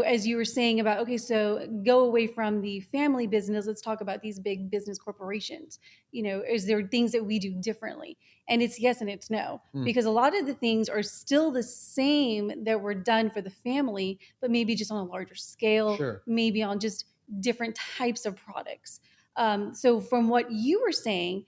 C: as you were saying about, okay, so go away from the family business. Let's talk about these big business corporations. Is there things that we do differently? And it's yes and it's no, because a lot of the things are still the same that were done for the family, but maybe just on a larger scale,
A: Sure.
C: maybe on just different types of products. So from what you were saying,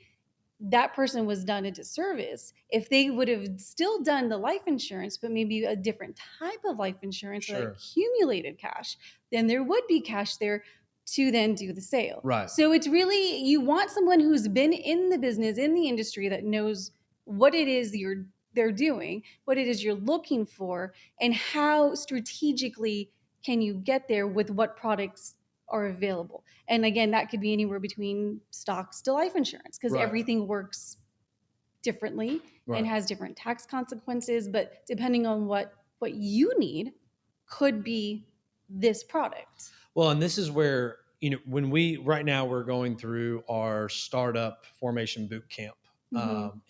C: that person was done a disservice if they would have still done the life insurance, but maybe a different type of life insurance that
A: Sure.
C: accumulated cash. Then there would be cash there to then do the sale.
A: Right.
C: So it's really, you want someone who's been in the business, in the industry, that knows what it is they're doing, what it is you're looking for, and how strategically can you get there with what products are available. And again, that could be anywhere between stocks to life insurance, because
A: Right.
C: everything works differently
A: Right.
C: and has different tax consequences. But depending on what you need, could be this product.
A: Well, and this is where, when right now we're going through our startup formation boot camp,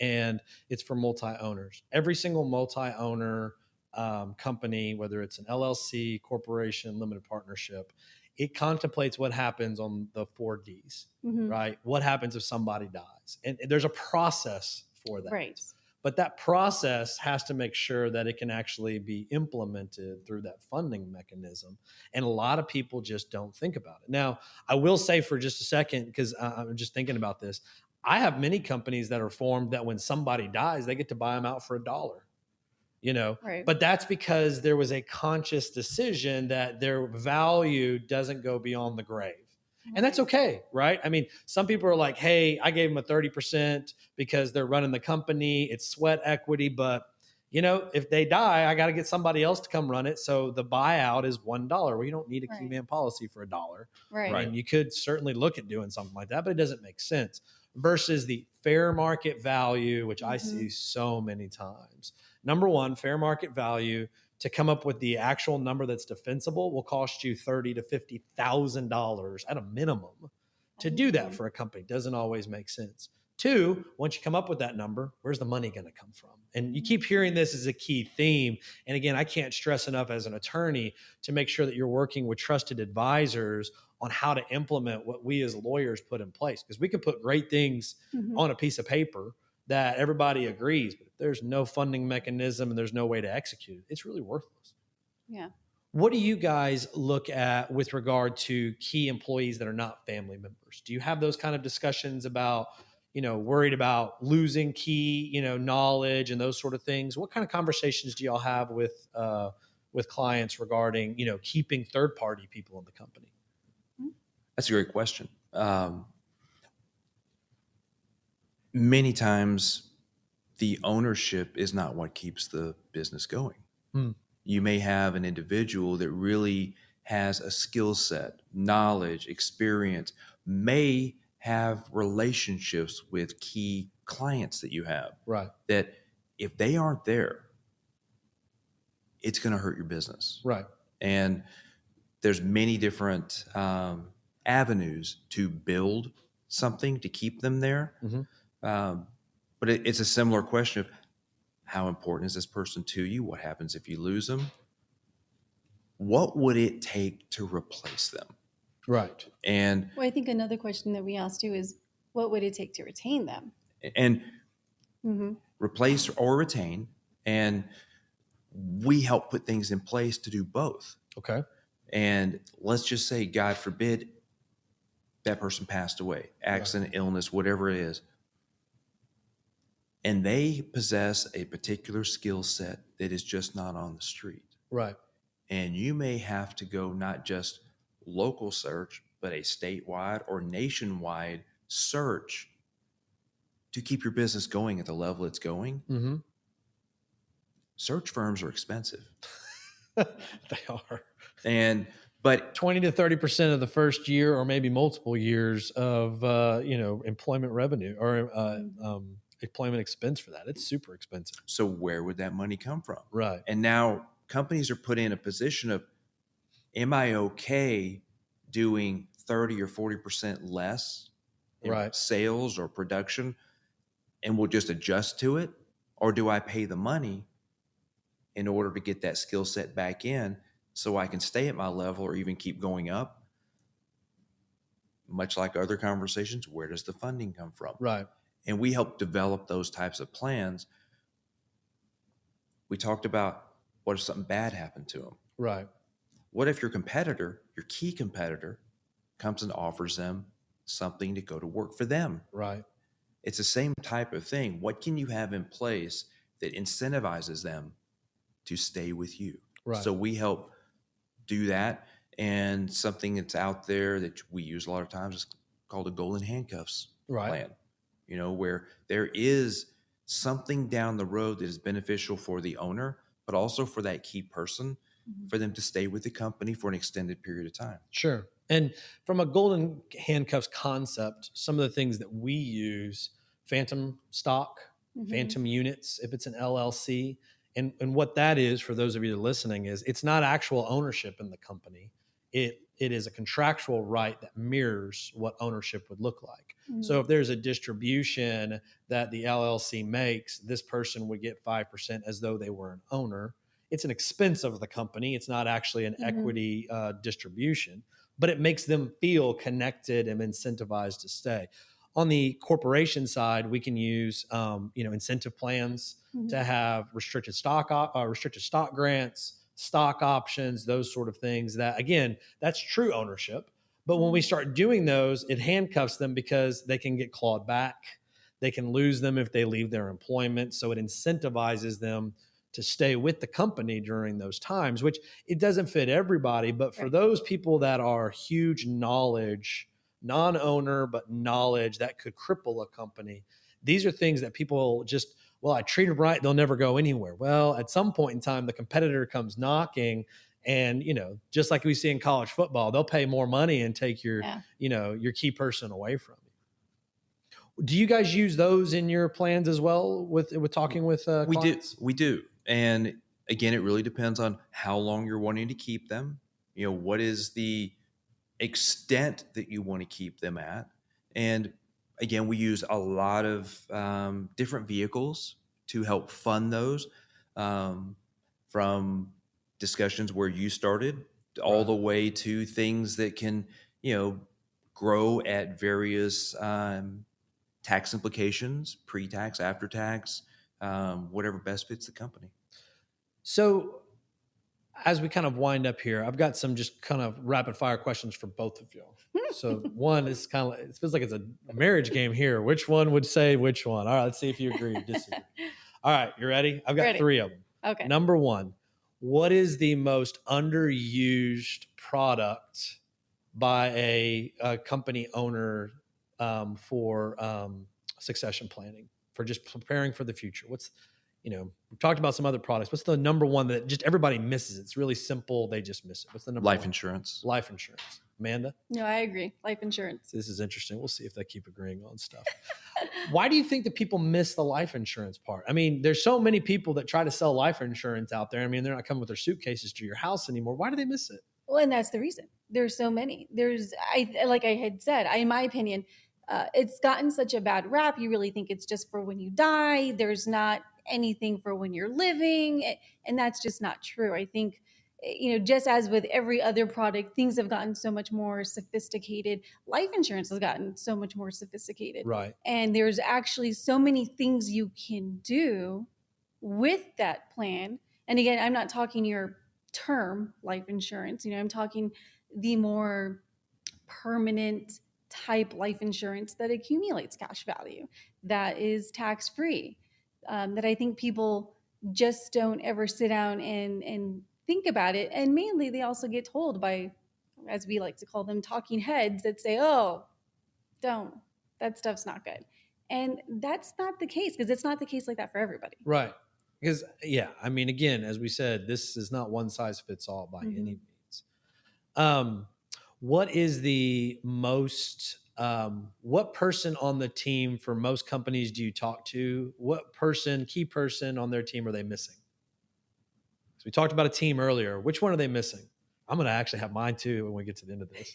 A: and it's for multi-owners. Every single multi-owner company, whether it's an LLC, corporation, limited partnership, it contemplates what happens on the 4Ds, right? What happens if somebody dies? And there's a process for that.
C: Right.
A: But that process has to make sure that it can actually be implemented through that funding mechanism. And a lot of people just don't think about it. Now, I will say for just a second, because I'm just thinking about this, I have many companies that are formed that when somebody dies, they get to buy them out for $1.
C: Right.
A: But that's because there was a conscious decision that their value doesn't go beyond the grave. And that's okay, right? I mean, some people are like, hey, I gave them a 30% because they're running the company, it's sweat equity, but if they die, I got to get somebody else to come run it. So the buyout is $1. Well, you don't need a key man policy for $1.
C: Right.
A: And you could certainly look at doing something like that, but it doesn't make sense. Versus the fair market value, which I see so many times. Number one, fair market value, to come up with the actual number that's defensible, will cost you $30,000 to $50,000 at a minimum. To do that for a company doesn't always make sense. Two, once you come up with that number, where's the money going to come from? And you keep hearing this as a key theme. And again, I can't stress enough as an attorney to make sure that you're working with trusted advisors on how to implement what we as lawyers put in place. Because we can put great things
C: Mhm.
A: on a piece of paper that everybody agrees, but if there's no funding mechanism and there's no way to execute it, it's really worthless.
C: Yeah.
A: What do you guys look at with regard to key employees that are not family members? Do you have those kind of discussions about, worried about losing key, knowledge and those sort of things? What kind of conversations do y'all have with clients regarding, keeping third party people in the company?
B: That's a great question. Many times the ownership is not what keeps the business going.
A: Hmm.
B: You may have an individual that really has a skill set, knowledge, experience, may have relationships with key clients that you have,
A: Right.
B: that if they aren't there, it's going to hurt your business.
A: Right.
B: And there's many different avenues to build something to keep them there.
A: Mm-hmm.
B: But it's a similar question of how important is this person to you? What happens if you lose them? What would it take to replace them?
A: Right.
B: And
C: Well, I think another question that we asked too is, what would it take to retain them? Mm-hmm.
B: replace or retain. And we help put things in place to do both.
A: Okay.
B: And let's just say, God forbid, that person passed away, accident, illness, whatever it is. And they possess a particular skill set that is just not on the street.
A: Right.
B: And you may have to go not just local search, but a statewide or nationwide search to keep your business going at the level it's going.
A: Mm-hmm.
B: Search firms are expensive.
A: They are.
B: But
A: 20 to 30% of the first year, or maybe multiple years of employment revenue or employment expense for that. It's super expensive.
B: So where would that money come from?
A: Right.
B: And now companies are put in a position of, am I okay doing 30 or 40% less in
A: Right.
B: sales or production, and we'll just adjust to it? Or do I pay the money in order to get that skill set back in so I can stay at my level or even keep going up? Much like other conversations, where does the funding come from?
A: Right.
B: And we help develop those types of plans. We talked about, what if something bad happened to them?
A: Right.
B: What if your competitor, your key competitor, comes and offers them something to go to work for them?
A: Right.
B: It's the same type of thing. What can you have in place that incentivizes them to stay with you?
A: Right.
B: So we help do that. And something that's out there that we use a lot of times is called a golden handcuffs plan. Where there is something down the road that is beneficial for the owner, but also for that key person, for them to stay with the company for an extended period of time.
A: Sure. And from a golden handcuffs concept, some of the things that we use: phantom stock, phantom units, if it's an LLC. And what that is, for those of you that are listening, is it's not actual ownership in the company. It is a contractual right that mirrors what ownership would look like. So if there's a distribution that the LLC makes, this person would get 5% as though they were an owner. It's an expense of the company. It's not actually an equity distribution, but it makes them feel connected and incentivized to stay. On the corporation side, we can use incentive plans to have restricted stock grants, stock options, those sort of things. That, again, that's true ownership. But when we start doing those, it handcuffs them because they can get clawed back. They can lose them if they leave their employment. So it incentivizes them to stay with the company during those times, which it doesn't fit everybody. But for those people that are huge knowledge, non-owner, but knowledge that could cripple a company, these are things that people just, well, I treat them right, they'll never go anywhere. Well, at some point in time, the competitor comes knocking, and just like we see in college football, they'll pay more money and take your key person away from you. Do you guys use those in your plans as well with talking with clients?
B: We do. And again, it really depends on how long you're wanting to keep them. What is the extent that you want to keep them at? And again, we use a lot of different vehicles to help fund those, um, from discussions where you started all
A: Right.
B: the way to things that can, grow at various tax implications, pre-tax, after tax, whatever best fits the company.
A: So as we kind of wind up here, I've got some just kind of rapid fire questions for both of you. So one is kind of, it feels like it's a marriage game here. Which one would say which one? All right, let's see if you agree or disagree. All right, you ready? I've got
C: Ready.
A: 3 of them.
C: Okay.
A: Number one, what is the most underused product by a company owner for succession planning, for just preparing for the future? What's, we've talked about some other products. What's the number one that just everybody misses? It's really simple. They just miss it. What's the number
B: Life
A: one?
B: insurance.
A: Life insurance. Amanda?
C: No, I agree. Life insurance.
A: This is interesting. We'll see if they keep agreeing on stuff. Why do you think that people miss the life insurance part? I mean, there's so many people that try to sell life insurance out there. I mean, they're not coming with their suitcases to your house anymore. Why do they miss it?
C: Well, and that's the reason. There's so many. Like I had said, in my opinion, it's gotten such a bad rap. You really think it's just for when you die. There's not anything for when you're living, and that's just not true. I think, just as with every other product, things have gotten so much more sophisticated. Life insurance has gotten so much more sophisticated,
A: Right.
C: and there's actually so many things you can do with that plan. And again, I'm not talking your term life insurance. I'm talking the more permanent type life insurance that accumulates cash value, that is tax free, that I think people just don't ever sit down and think about it. And mainly, they also get told by, as we like to call them, talking heads that say, "Oh, don't, that stuff's not good." And that's not the case, because it's not the case like that for everybody.
A: Right. Because, yeah, I mean, again, as we said, this is not one size fits all by any means. What is the most, what person on the team for most companies do you talk to? What person, key person on their team are they missing? So we talked about a team earlier. Which one are they missing? I'm going to actually have mine too when we get to the end of this.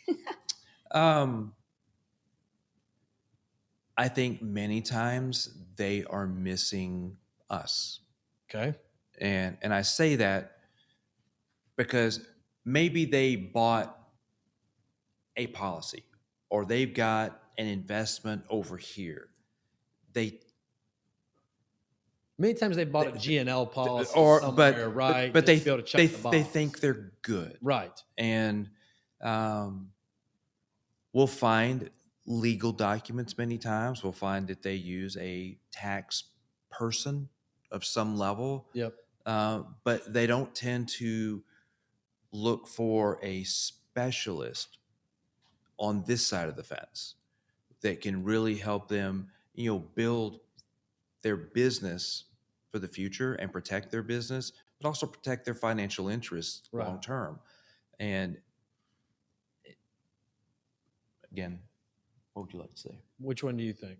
B: I think many times they are missing us.
A: Okay.
B: And I say that because maybe they bought a policy or they've got an investment over here.
A: Many times they bought a GNL policy
B: or
A: somewhere, right?
B: but
A: just
B: they
A: to be able to check the box.
B: they think they're good,
A: right.
B: And we'll find legal documents many times. We'll find that they use a tax person of some level.
A: Yep.
B: But they don't tend to look for a specialist on this side of the fence that can really help them, build their business for the future and protect their business, but also protect their financial interests
A: Right.
B: long term. And again, what would you like to say?
A: Which one do you think?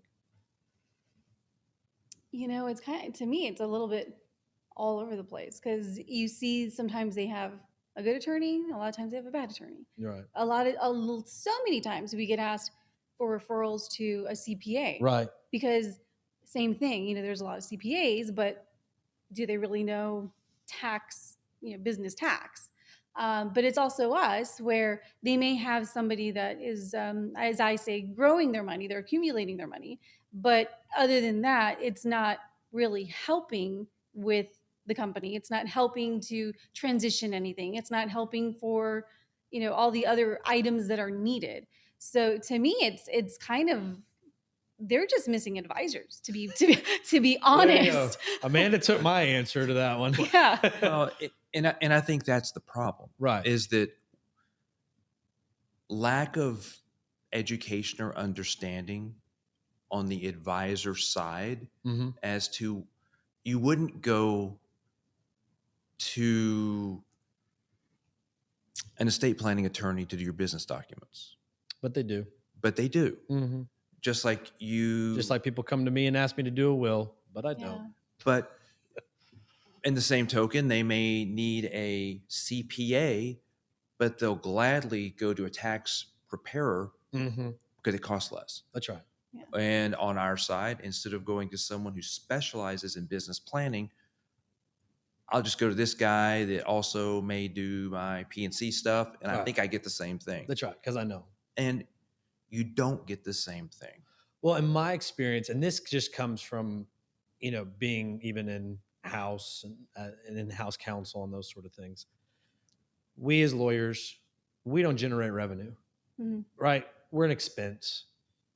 C: It's kind of, to me, it's a little bit all over the place, because you see sometimes they have a good attorney, a lot of times they have a bad attorney.
A: Right.
C: So many times we get asked for referrals to a CPA.
A: Right.
C: Because same thing, there's a lot of CPAs, but do they really know tax, business tax? But it's also us, where they may have somebody that is, as I say, growing their money, they're accumulating their money. But other than that, it's not really helping with the company. It's not helping to transition anything. It's not helping for, all the other items that are needed. So to me, it's kind of, they're just missing advisors, to be honest.
A: Amanda took my answer to that one.
C: Yeah.
B: Well, and I think that's the problem,
A: right?
B: Is that lack of education or understanding on the advisor side, as to, you wouldn't go to an estate planning attorney to do your business documents,
A: But they do.
B: Mm-hmm. Just like
A: people come to me and ask me to do a will, but I don't.
B: But in the same token, they may need a CPA, but they'll gladly go to a tax preparer because it costs less.
A: That's right.
C: Yeah.
B: And on our side, instead of going to someone who specializes in business planning, I'll just go to this guy that also may do my PNC stuff, and I
A: Right.
B: think I get the same thing.
A: That's right, because I know.
B: And you don't get the same thing.
A: Well, in my experience, and this just comes from, being even in house and in-house counsel and those sort of things. We as lawyers, we don't generate revenue,
C: Mhm.
A: right? We're an expense.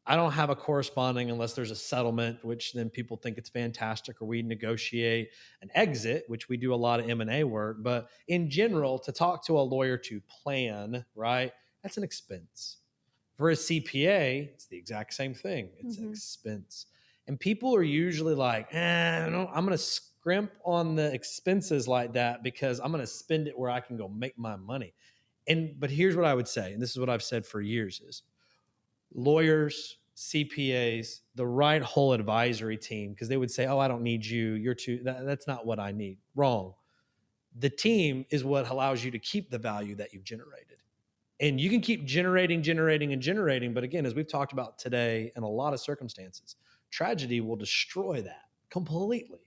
A: I don't have a corresponding unless there's a settlement, which then people think it's fantastic, or we negotiate an exit, which we do a lot of M&A work. But in general, to talk to a lawyer to plan, right? That's an expense. For a CPA, it's the exact same thing. It's an expense. And people are usually like, I'm going to scrimp on the expenses like that because I'm going to spend it where I can go make my money. But here's what I would say, and this is what I've said for years, is lawyers, CPAs, the right whole advisory team, because they would say, I don't need you. You're too, that's not what I need. Wrong. The team is what allows you to keep the value that you've generated. And you can keep generating. But again, as we've talked about today, in a lot of circumstances, tragedy will destroy that completely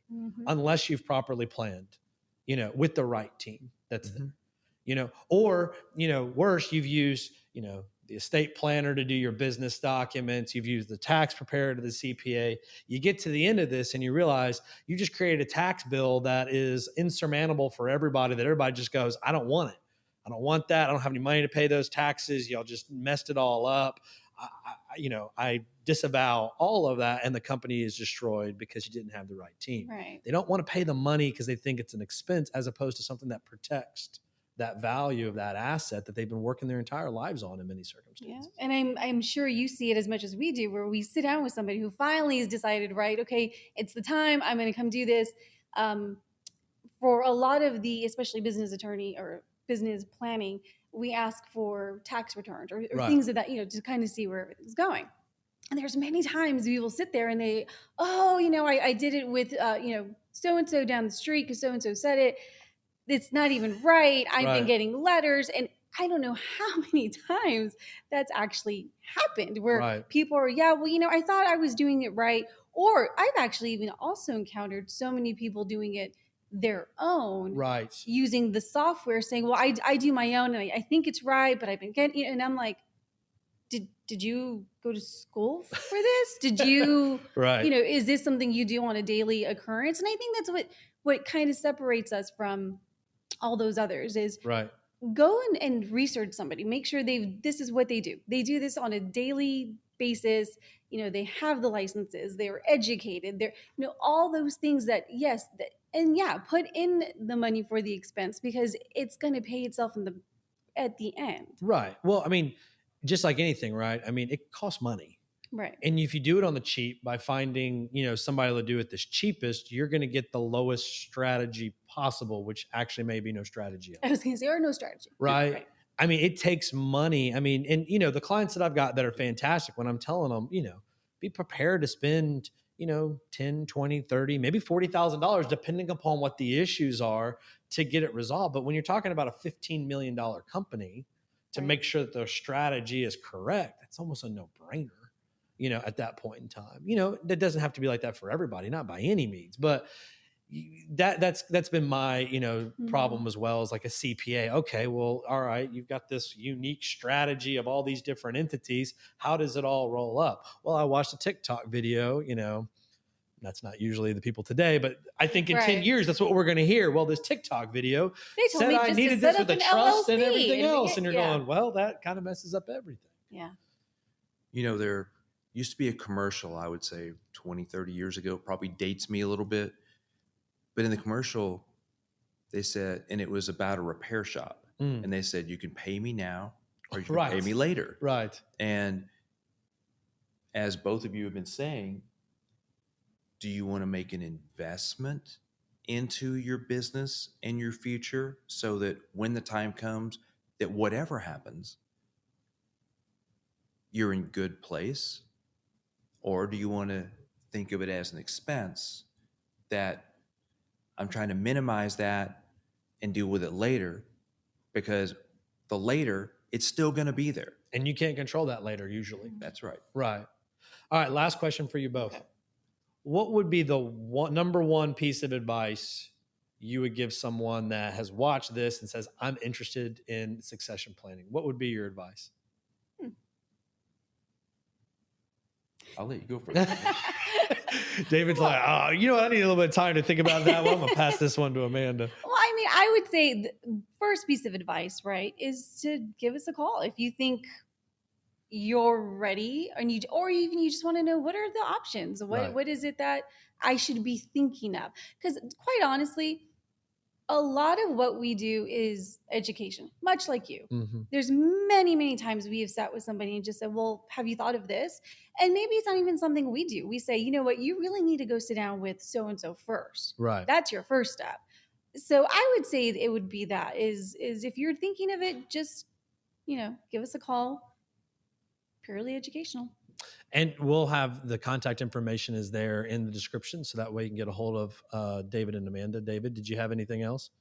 A: unless you've properly planned, with the right team that's there. Or, worse, you've used, the estate planner to do your business documents. You've used the tax preparer to the CPA. You get to the end of this and you realize you just created a tax bill that is insurmountable for everybody, that everybody just goes, I don't want it. I don't want that. I don't have any money to pay those taxes. Y'all just messed it all up. I disavow all of that, and the company is destroyed because you didn't have the right team.
C: Right.
A: They don't want to pay the money because they think it's an expense, as opposed to something that protects that value of that asset that they've been working their entire lives on in many circumstances.
C: Yeah. And I'm sure you see it as much as we do, where we sit down with somebody who finally has decided, right, okay, it's the time, I'm going to come do this. For a lot of the, especially business attorney or business planning, we ask for tax returns or
A: Right.
C: things of that, to kind of see where everything's going. And there's many times we will sit there and they, I did it with, so-and-so down the street because so-and-so said it. It's not even right. I've been getting letters, and I don't know how many times that's actually happened where people are, I thought I was doing it right. Or I've actually even also encountered so many people doing it their own, using the software, saying, well, I do my own and I think it's right, but I've been getting, and I'm like, did you go to school for this? Did you, is this something you do on a daily occurrence? And I think that's what kind of separates us from all those others is go and research somebody, make sure this is what they do. They do this on a daily basis. They have the licenses, they're educated, they're, all those things that, yes. Put in the money for the expense because it's going to pay itself at the end.
A: Right. Well, I mean, just like anything, right? I mean, it costs money.
C: Right.
A: And if you do it on the cheap by finding, somebody to do it the cheapest, you're going to get the lowest strategy possible, which actually may be no strategy.
C: I was going to say, or no strategy.
A: Right. I mean, it takes money. I mean, and, the clients that I've got that are fantastic, when I'm telling them, be prepared to spend, 10, 20, 30, maybe $40,000, depending upon what the issues are, to get it resolved. But when you're talking about a $15 million company, to make sure that their strategy is correct, that's almost a no-brainer. At that point in time, that doesn't have to be like that for everybody, not by any means, but that's been my, problem as well, as like a CPA. Okay, well, all right, you've got this unique strategy of all these different entities. How does it all roll up? Well, I watched a TikTok video, that's not usually the people today, but I think in 10 years, that's what we're going to hear. Well, this TikTok video said I needed this with the trust and everything else. And you're going, well, that kind of messes up everything.
C: Yeah.
B: There used to be a commercial, I would say 20, 30 years ago, probably dates me a little bit. But in the commercial, they said, and it was about a repair shop. And they said, you can pay me now or you can pay me later.
A: Right.
B: And as both of you have been saying, do you want to make an investment into your business and your future so that when the time comes, that whatever happens, you're in good place? Or do you want to think of it as an expense that I'm trying to minimize that and deal with it later, because the later, it's still going to be there.
A: And you can't control that later usually.
B: That's right.
A: Right. All right, last question for you both.
C: Okay.
A: What would be the number one piece of advice you would give someone that has watched this and says, I'm interested in succession planning? What would be your advice?
B: I'll let you go first.
A: David's like, oh, I need a little bit of time to think about that one. I'm going to pass this one to Amanda.
C: Well, I mean, I would say the first piece of advice, right, is to give us a call if you think you're ready and or even you just want to know what are the options,
A: Right.
C: what is it that I should be thinking of, because quite honestly, a lot of what we do is education, much like you.
A: Mm-hmm.
C: There's many times we have sat with somebody and just said, well, have you thought of this? And maybe it's not even something we do. We say, you know what, you really need to go sit down with so and so first.
A: Right.
C: That's your first step. So I would say it would be that is if you're thinking of it, just give us a call. Purely educational.
A: And we'll have the contact information is there in the description. So that way you can get a hold of David and Amanda. David, did you have anything else?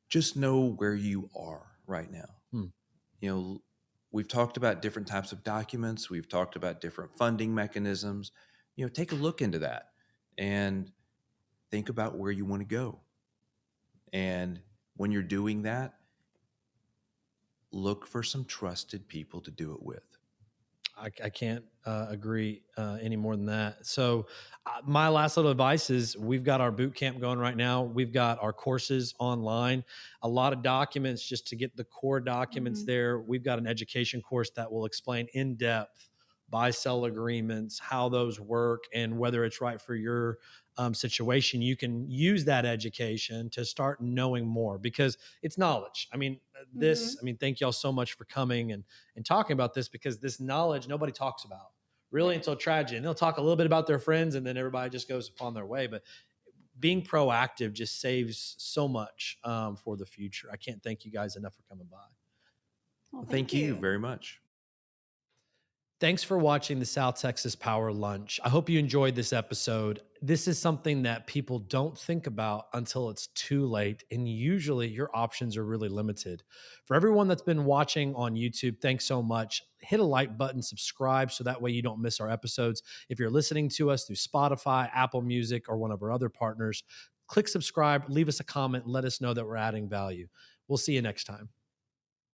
B: Just know where you are right now. We've talked about different types of documents. We've talked about different funding mechanisms. Take a look into that and think about where you want to go. And when you're doing that, look for some trusted people to do it with.
A: I can't agree any more than that. So my last little advice is we've got our boot camp going right now. We've got our courses online, a lot of documents just to get the core documents there. We've got an education course that will explain in depth buy-sell agreements, how those work, and whether it's right for your situation. You can use that education to start knowing more because it's knowledge. I mean, thank y'all so much for coming and talking about this, because this knowledge nobody talks about really until tragedy. And they'll talk a little bit about their friends and then everybody just goes upon their way. But being proactive just saves so much for the future. I can't thank you guys enough for coming by.
C: Well,
B: thank you very much.
A: Thanks for watching the South Texas Power Lunch. I hope you enjoyed this episode. This is something that people don't think about until it's too late, and usually your options are really limited. For everyone that's been watching on YouTube, thanks so much. Hit a like button, subscribe, so that way you don't miss our episodes. If you're listening to us through Spotify, Apple Music, or one of our other partners, click subscribe, leave us a comment, let us know that we're adding value. We'll see you next time.